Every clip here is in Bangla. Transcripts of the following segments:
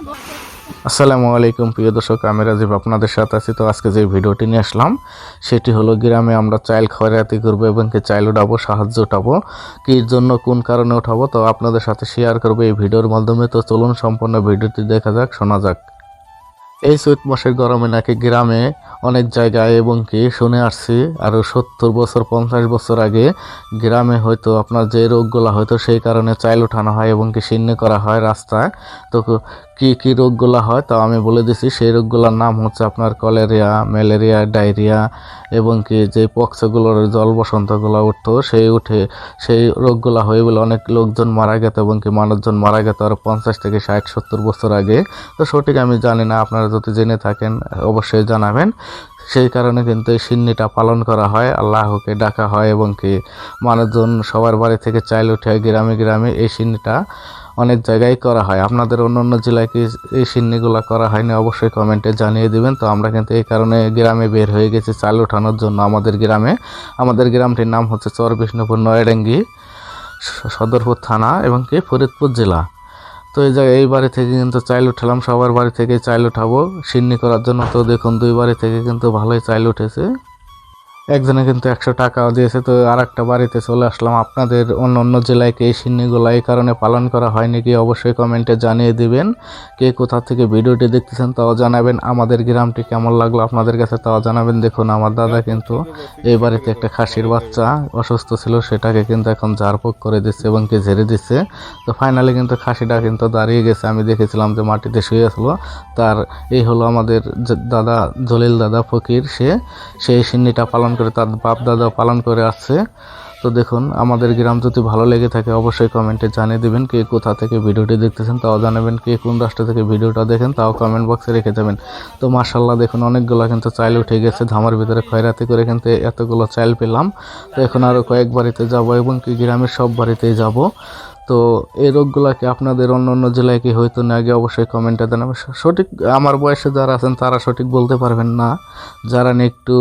আসসালামু আলাইকুম প্রিয় দর্শক, আমি রাজীব আপনাদের সাথে আছি। তো আজকে যে ভিডিওটি নিয়ে আসলাম সেটি হলো গ্রামে আমরা চাইল খয়রাতি করবো এবং কি চাইল উঠাবো, সাহায্য উঠাবো, কি জন্য কোন কারণে উঠাবো, তো আপনাদের সাথে শেয়ার করবো এই ভিডিওর মাধ্যমে। তো চলুন সম্পূর্ণ ভিডিওটি দেখা যাক, শোনা যাক। এই চৈত মাসের গরমে নাকি গ্রামে অনেক জায়গায় এবং কি শুনে আসছি আরও 70 বছর 50 বছর আগে গ্রামে হয়তো আপনার যে রোগগুলো হয়তো সেই কারণে চাইল উঠানো হয় এবং কি সিন্নি করা হয় রাস্তায়। তো কি কি রোগগুলো হয় তা আমি বলে দিছি। সেই রোগগুলোর নাম হচ্ছে আপনার কলেরিয়া, ম্যালেরিয়া, ডায়রিয়া এবং কি যে পক্সগুলোর জল বসন্তগুলো উঠতো সেই রোগগুলো হয়ে বলে অনেক লোকজন মারা গেত এবং কি মানুষজন মারা গেত আর 50 থেকে 60-70 বছর আগে। তো সঠিক আমি জানি না, আপনারা যদি জেনে থাকেন অবশ্যই জানাবেন। সেই কারণে কিন্তু এই সিন্নিটা পালন করা হয়, আল্লাহকে ডাকা হয় এবং কি মানুষজন সবার বাড়ি থেকে চাইল উঠে গ্রামে গ্রামে এই সিন্নিটা অনেক জায়গায় করা হয়। আপনাদের অন্য অন্য জেলায় কি এই সিন্নিগুলো করা হয়নি অবশ্যই কমেন্টে জানিয়ে দিবেন। তো আমরা কিন্তু এই কারণে গ্রামে বের হয়ে গেছি চাল ওঠানোর জন্য। আমাদের গ্রামটির নাম হচ্ছে চর বিষ্ণুপুর, নয়াডাঙ্গি, সদরপুর থানা এবং কি ফরিদপুর জেলা। তো এই জায়গায় এই বাড়ি থেকে কিন্তু চাইল উঠালাম, সবার বাড়ি থেকে চাইল উঠাবো সিন্নি করার জন্য। তো দেখুন 2 বাড়ি থেকে কিন্তু ভালোই চাইল উঠেছে, একজনে কিন্তু 100 টাকাও দিয়েছে। তো আর একটা বাড়িতে চলে আসলাম। আপনাদের অন্য অন্য জেলায় কি এই সিন্নিগুলো এই কারণে পালন করা হয় নাকি অবশ্যই কমেন্টে জানিয়ে দিবেন। কে কোথা থেকে ভিডিওটি দেখতেছেন তাও জানাবেন। আমাদের গ্রামটি কেমন লাগলো আপনাদের কাছে তাও জানাবেন। দেখুন আমার দাদা কিন্তু এই বাড়িতে একটা খাসির বাচ্চা অসুস্থ ছিল, সেটাকে কিন্তু এখন ঝাড়ফুঁক করে দিচ্ছে এবং কি ঝেড়ে দিচ্ছে। তো ফাইনালি কিন্তু খাসিটা কিন্তু দাঁড়িয়ে গেছে। আমি দেখেছিলাম যে মাটিতে শুয়ে ছিল। তার এই হলো আমাদের দাদা, জলিল দাদা ফকির, সেই সিন্নিটা পালন করে তার বাপ দাদা পালন করে আসছে। তো দেখুন আমাদের গ্রাম যদি ভালো লেগে থাকে অবশ্যই কমেন্টে জানিয়ে দিবেন। কে কোথা থেকে ভিডিওটি দেখতেছেন তাও জানাবেন। কে কোন রাষ্ট্র থেকে ভিডিওটা দেখেন তাও কমেন্ট বক্সে রেখে যাবেন। তো মাশাআল্লাহ দেখুন অনেকগুলো কিন্তু চাইল উঠে গেছে। ধামার ভিতরে খয়রাতি করে কিন্তু এতগুলো চাইল পেলাম। তো এখন আরও কয়েক বাড়িতে যাব এবং কি গ্রামের সব বাড়িতেই যাব। তো এই রোগগুলাকে আপনাদের অন্য অন্য জেলায় কি হয়তো না, আগে অবশ্যই কমেন্টে জানাবেন। সঠিক আমার বয়সে যারা আছেন তারা সঠিক বলতে পারবেন না, যারা একটু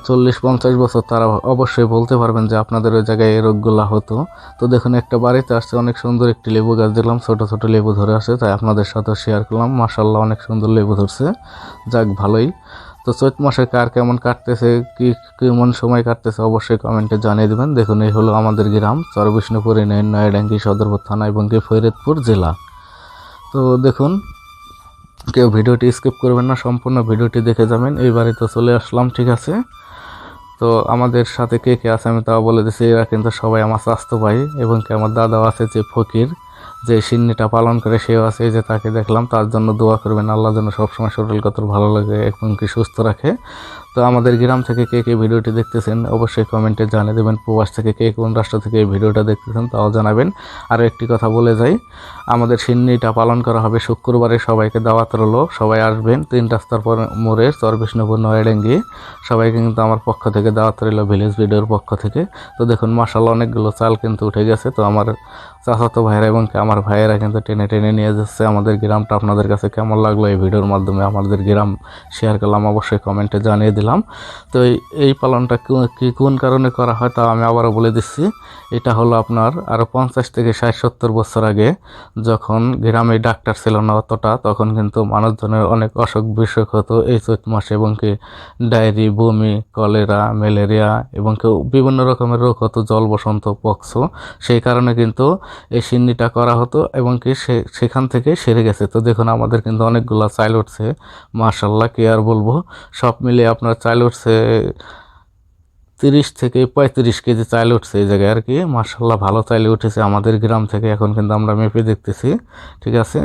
40-50 বছর তারা অবশ্যই বলতে পারবেন যে আপনাদের ওই জায়গায় এই রোগগুলা হতো। তো দেখুন একটা বাড়িতে আসছে, অনেক সুন্দর একটি লেবু গাছ দেখলাম, ছোট ছোট লেবু ধরে আছে, তাই আপনাদের সাথে শেয়ার করলাম। মাশাআল্লাহ অনেক সুন্দর লেবু ধরছে, যাক ভালোই। তো চৈত মাসে কার কেমন কাটতেছে, কি কেমন সময় কাটতেছে অবশ্যই কমেন্টে জানিয়ে দেবেন। দেখুন এই হলো আমাদের গ্রাম, চর বিষ্ণুপুর ইউনিয়ন, নয়াডাঙ্গি, সদরপুর থানা এবং কি ফরিদপুর জেলা। তো দেখুন কেউ ভিডিওটি স্কিপ করবেন না, সম্পূর্ণ ভিডিওটি দেখে যাবেন। এই বাড়িতে চলে আসলাম, ঠিক আছে। তো আমাদের সাথে কে কে আছে আমি তাও বলে দিচ্ছি। এরা কিন্তু সবাই আমার স্বাস্থ্য ভাই এবং কি আমার দাদাও আছে, যে ফকির যে সিন্নিটা পালন করে সেও আছে, এই যে তাকে দেখলাম। তার জন্য দোয়া করবেন, আল্লাহ যেন সবসময় শরীর কত ভালো লাগে এবং কি সুস্থ রাখে। তো আমাদের গ্রাম থেকে কে কে ভিডিওটি দেখতেছেন অবশ্যই কমেন্টে জানিয়ে দেবেন। প্রবাস থেকে কে কোন রাষ্ট্র থেকে এই ভিডিওটা দেখতেছেন তাও জানাবেন। আরও একটি কথা বলে যাই, আমাদের সিন্নিটা পালন করা হবে শুক্রবারে, সবাইকে দাওয়াত রইল, সবাই আসবেন। 3 রাস্তার পর মোড়ে, চর বিষ্ণুপুর, নয়াডাঙ্গি। সবাইকে কিন্তু আমার পক্ষ থেকে দাওয়াত রইল, ভিলেজ ভিডিওর পক্ষ থেকে। তো দেখুন মাশাআল্লাহ অনেকগুলো চাল কিন্তু উঠে গেছে। তো আমার চাচাতো ভাইয়েরা এবং আমার ভাইয়েরা কিন্তু টেনে টেনে নিয়ে যাচ্ছে। আমাদের গ্রামটা আপনাদের কাছে কেমন লাগলো এই ভিডিওর মাধ্যমে আমাদের গ্রাম শেয়ার করলাম, অবশ্যই কমেন্টে জানিয়ে দিলাম। তো এই পালনটা কি কোন কারণে করা হয় তা আমি আবারও বলে দিচ্ছি। এটা হলো আপনার আরও 50 থেকে 60-70 বছর আগে, যখন গ্রামে ডাক্তার ছিল না অতটা, তখন কিন্তু মানুষজনের অনেক অসুখ বিসুখ হতো এই চৈত মাসে এবং কি ডায়রি, বমি, কলেরা, ম্যালেরিয়া এবং বিভিন্ন রকমের রোগ হতো, জল বসন্ত, পক্স। সেই কারণে কিন্তু এই সিন্নিটা করা হতো এবং কি সেখান থেকে সেরে গেছে। তো দেখুন আমাদের কিন্তু অনেকগুলা চাইল উঠছে, মাশাআল্লাহ কি আর বলবো। সব মিলিয়ে আপনার চাইল উঠছে 30 থেকে 35 কেজি চাইল উঠছে এই জায়গায় আর কি। মাশাআল্লাহ ভালো চাইল উঠেছে আমাদের গ্রাম থেকে। এখন কিন্তু আমরা মেপে দেখতেছি, ঠিক আছে।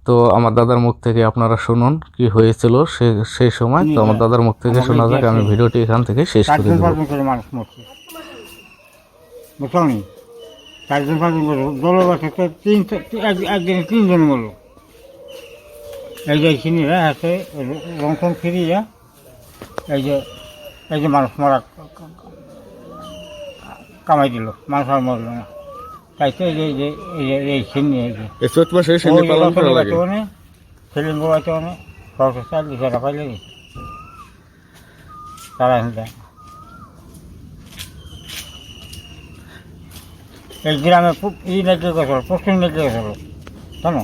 তো আমার দাদার মুখ থেকে আপনারা শুনুন কি হয়েছিল সেই সময়। তো আমার দাদার মুখ থেকে শোনা যাক, আমি ভিডিওটি এখান থেকে শেষ করে দেব। 3 জন মরল। এই যে সিনিরা হাতে রংখন ফিরিয়ে এই যে মানুষ মরা কামাই দিল, মানুষ আর মরল না। তাই তো এই সিনি সেলিম বাবাতে অনেক সরকার চাল দিশাটা পাইলে তারা এই গ্রামে খুব ই নেটে গেছিল, পশ্চিম নেটে গেছিল, জানো।